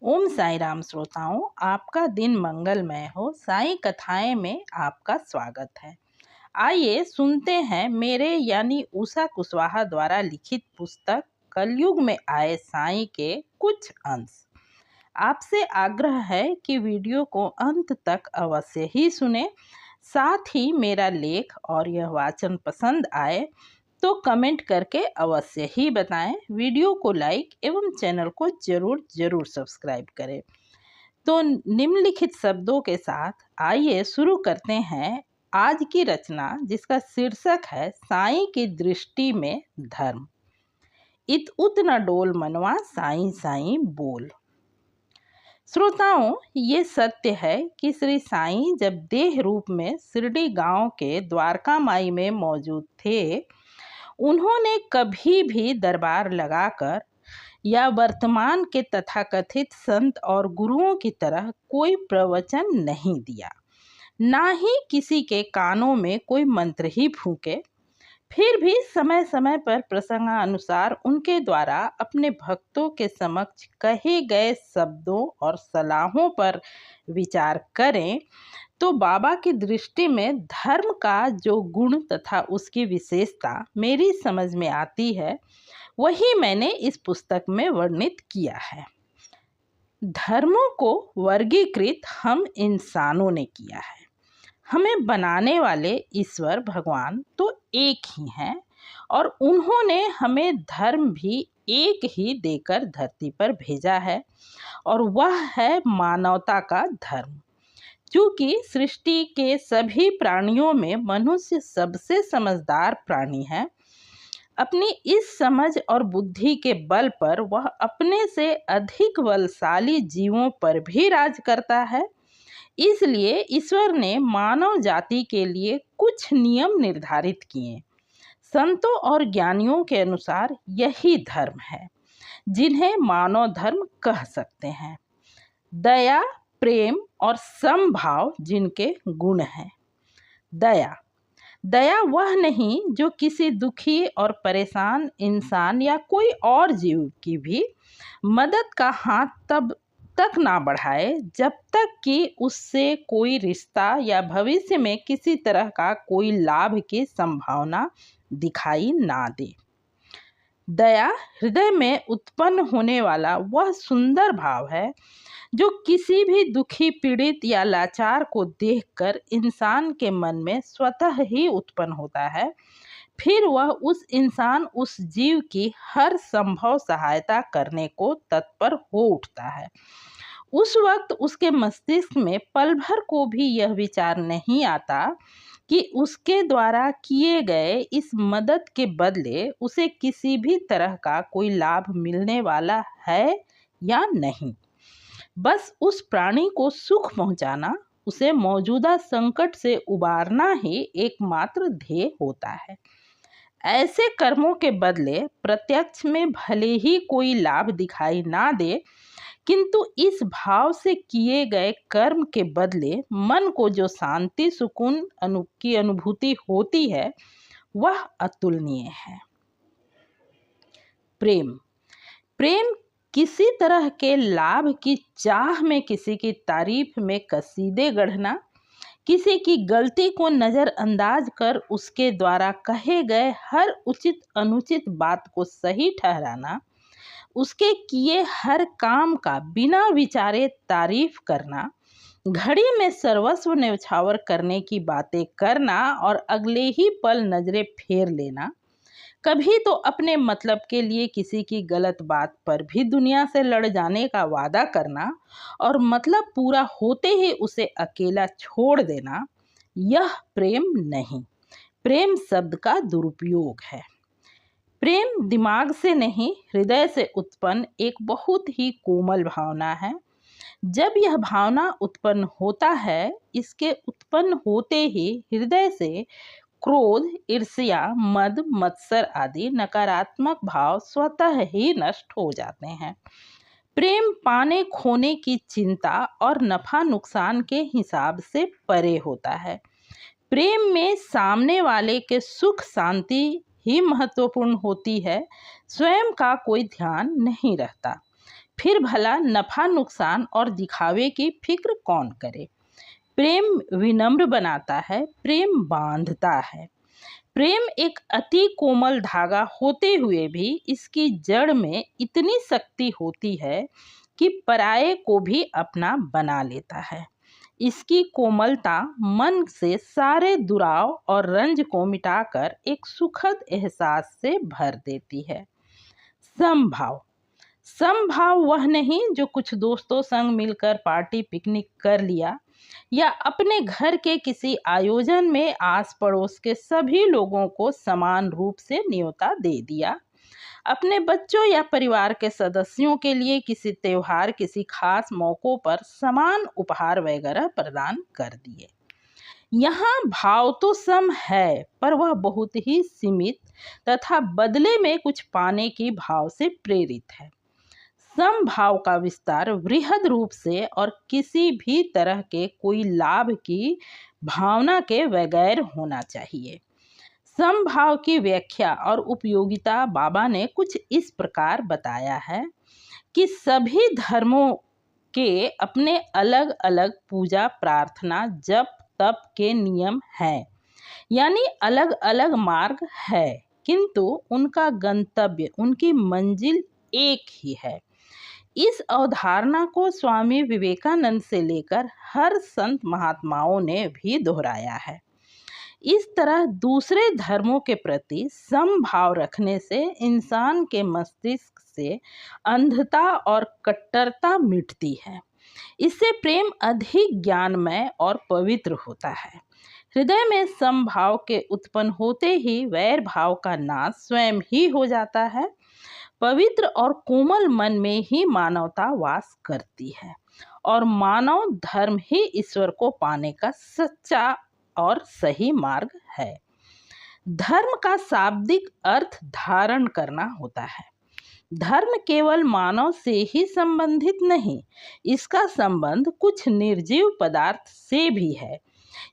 ओम साई राम श्रोताओं, आपका दिन मंगलमय हो। साई कथाएं में आपका स्वागत है। आइए सुनते हैं मेरे यानी उषा कुशवाहा द्वारा लिखित पुस्तक कलयुग में आए साई के कुछ अंश। आपसे आग्रह है कि वीडियो को अंत तक अवश्य ही सुने। साथ ही मेरा लेख और यह वाचन पसंद आए तो कमेंट करके अवश्य ही बताएं। वीडियो को लाइक एवं चैनल को जरूर सब्सक्राइब करें। तो निम्नलिखित शब्दों के साथ आइए शुरू करते हैं आज की रचना, जिसका शीर्षक है साईं की दृष्टि में धर्म। इत उत न डोल मनवा साईं साईं बोल। श्रोताओं, ये सत्य है कि श्री साईं जब देह रूप में शिरडी गांव के द्वारका माई में मौजूद थे, उन्होंने कभी भी दरबार लगाकर या वर्तमान के तथाकथित संत और गुरुओं की तरह कोई प्रवचन नहीं दिया, ना ही किसी के कानों में कोई मंत्र ही फूंके। फिर भी समय समय पर प्रसंगानुसार उनके द्वारा अपने भक्तों के समक्ष कहे गए शब्दों और सलाहों पर विचार करें तो बाबा की दृष्टि में धर्म का जो गुण तथा उसकी विशेषता मेरी समझ में आती है, वही मैंने इस पुस्तक में वर्णित किया है। धर्मों को वर्गीकृत हम इंसानों ने किया है। हमें बनाने वाले ईश्वर भगवान तो एक ही हैं और उन्होंने हमें धर्म भी एक ही देकर धरती पर भेजा है, और वह है मानवता का धर्म। क्योंकि सृष्टि के सभी प्राणियों में मनुष्य सबसे समझदार प्राणी है। अपनी इस समझ और बुद्धि के बल पर वह अपने से अधिक बलशाली जीवों पर भी राज करता है। इसलिए ईश्वर ने मानव जाति के लिए कुछ नियम निर्धारित किए। संतों और ज्ञानियों के अनुसार यही धर्म है, जिन्हें मानव धर्म कह सकते हैं। दया, प्रेम और समभाव जिनके गुण हैं। दया वह नहीं जो किसी दुखी और परेशान इंसान या कोई और जीव की भी मदद का हाथ तब तक ना बढ़ाए जब तक कि उससे कोई रिश्ता या भविष्य में किसी तरह का कोई लाभ की संभावना दिखाई ना दे। दया हृदय में उत्पन्न होने वाला वह सुंदर भाव है जो किसी भी दुखी, पीड़ित या लाचार को देखकर इंसान के मन में स्वतः ही उत्पन्न होता है। फिर वह उस जीव की हर संभव सहायता करने को तत्पर हो उठता है। उस वक्त उसके मस्तिष्क में पल भर को भी यह विचार नहीं आता कि उसके द्वारा किए गए इस मदद के बदले उसे किसी भी तरह का कोई लाभ मिलने वाला है या नहीं। बस उस प्राणी को सुख पहुंचाना, उसे मौजूदा संकट से उबारना ही एकमात्र ध्येय होता है। ऐसे कर्मों के बदले प्रत्यक्ष में भले ही कोई लाभ दिखाई ना दे, किंतु इस भाव से किए गए कर्म के बदले मन को जो शांति, सुकून की अनुभूति होती है, वह अतुलनीय है। प्रेम किसी तरह के लाभ की चाह में किसी की तारीफ में कसीदे गढ़ना, किसी की गलती को नज़रअंदाज कर उसके द्वारा कहे गए हर उचित अनुचित बात को सही ठहराना, उसके किए हर काम का बिना विचारे तारीफ करना, घड़ी में सर्वस्व न्यौछावर करने की बातें करना और अगले ही पल नजरें फेर लेना, कभी तो अपने मतलब के लिए किसी की गलत बात पर भी दुनिया से लड़ जाने का वादा करना और मतलब पूरा होते ही उसे अकेला छोड़ देना, यह प्रेम नहीं, प्रेम शब्द का दुरुपयोग है। प्रेम दिमाग से नहीं, हृदय से उत्पन्न एक बहुत ही कोमल भावना है। जब यह भावना उत्पन्न होता है, इसके उत्पन्न होते ही हृदय से क्रोध, ईर्ष्या, मद, मत्सर आदि नकारात्मक भाव स्वतः ही नष्ट हो जाते हैं। प्रेम पाने खोने की चिंता और नफा नुकसान के हिसाब से परे होता है। प्रेम में सामने वाले के सुख शांति ही महत्वपूर्ण होती है, स्वयं का कोई ध्यान नहीं रहता। फिर भला नफा नुकसान और दिखावे की फिक्र कौन करे। प्रेम विनम्र बनाता है, प्रेम बांधता है। प्रेम एक अति कोमल धागा होते हुए भी इसकी जड़ में इतनी शक्ति होती है कि पराये को भी अपना बना लेता है। इसकी कोमलता मन से सारे दुराव और रंज को मिटाकर एक सुखद एहसास से भर देती है। समभाव। समभाव वह नहीं जो कुछ दोस्तों संग मिलकर पार्टी पिकनिक कर लिया या अपने घर के किसी आयोजन में आस पड़ोस के सभी लोगों को समान रूप से न्योता दे दिया, अपने बच्चों या परिवार के सदस्यों के लिए किसी त्योहार किसी खास मौकों पर समान उपहार वगैरह प्रदान कर दिए। यहाँ भाव तो सम है, पर वह बहुत ही सीमित तथा बदले में कुछ पाने की भाव से प्रेरित है। समभाव का विस्तार वृहद रूप से और किसी भी तरह के कोई लाभ की भावना के बगैर होना चाहिए। समभाव की व्याख्या और उपयोगिता बाबा ने कुछ इस प्रकार बताया है कि सभी धर्मों के अपने अलग अलग पूजा प्रार्थना जप तप के नियम हैं, यानी अलग अलग मार्ग है, किंतु उनका गंतव्य उनकी मंजिल एक ही है। इस अवधारणा को स्वामी विवेकानंद से लेकर हर संत महात्माओं ने भी दोहराया है। इस तरह दूसरे धर्मों के प्रति समभाव रखने से इंसान के मस्तिष्क से अंधता और कट्टरता मिटती है। इससे प्रेम अधिक ज्ञानमय और पवित्र होता है। हृदय में समभाव के उत्पन्न होते ही वैर भाव का नाश स्वयं ही हो जाता है। पवित्र और कोमल मन में ही मानवता वास करती है और मानव धर्म ही ईश्वर को पाने का सच्चा और सही मार्ग है। धर्म का शाब्दिक अर्थ धारण करना होता है। धर्म केवल मानव से ही संबंधित नहीं, इसका संबंध कुछ निर्जीव पदार्थ से भी है,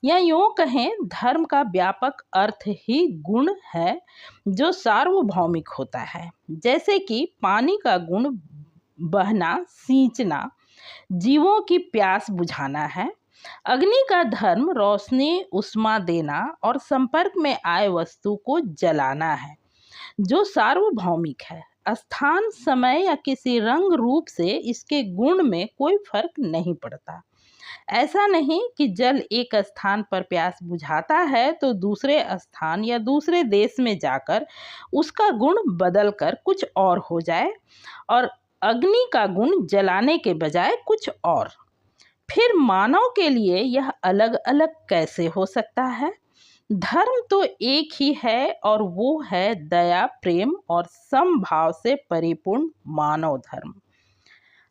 या यूं कहें धर्म का व्यापक अर्थ ही गुण है जो सार्वभौमिक होता है। जैसे कि पानी का गुण बहना सींचना, जीवों की प्यास बुझाना है। अग्नि का धर्म रोशनी उष्मा देना और संपर्क में आए वस्तु को जलाना है, जो सार्वभौमिक है। स्थान समय या किसी रंग रूप से इसके गुण में कोई फर्क नहीं पड़ता। ऐसा नहीं कि जल एक स्थान पर प्यास बुझाता है तो दूसरे स्थान या दूसरे देश में जाकर उसका गुण बदलकर कुछ और हो जाए, और अग्नि का गुण जलाने के बजाय कुछ और। फिर मानव के लिए यह अलग अलग कैसे हो सकता है? धर्म तो एक ही है और वो है दया, प्रेम और समभाव से परिपूर्ण मानव धर्म।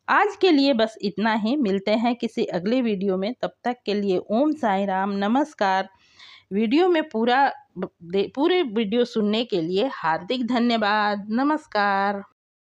आज के लिए बस इतना ही। मिलते हैं किसी अगले वीडियो में। तब तक के लिए ओम साई राम, नमस्कार। वीडियो में पूरे वीडियो सुनने के लिए हार्दिक धन्यवाद। नमस्कार।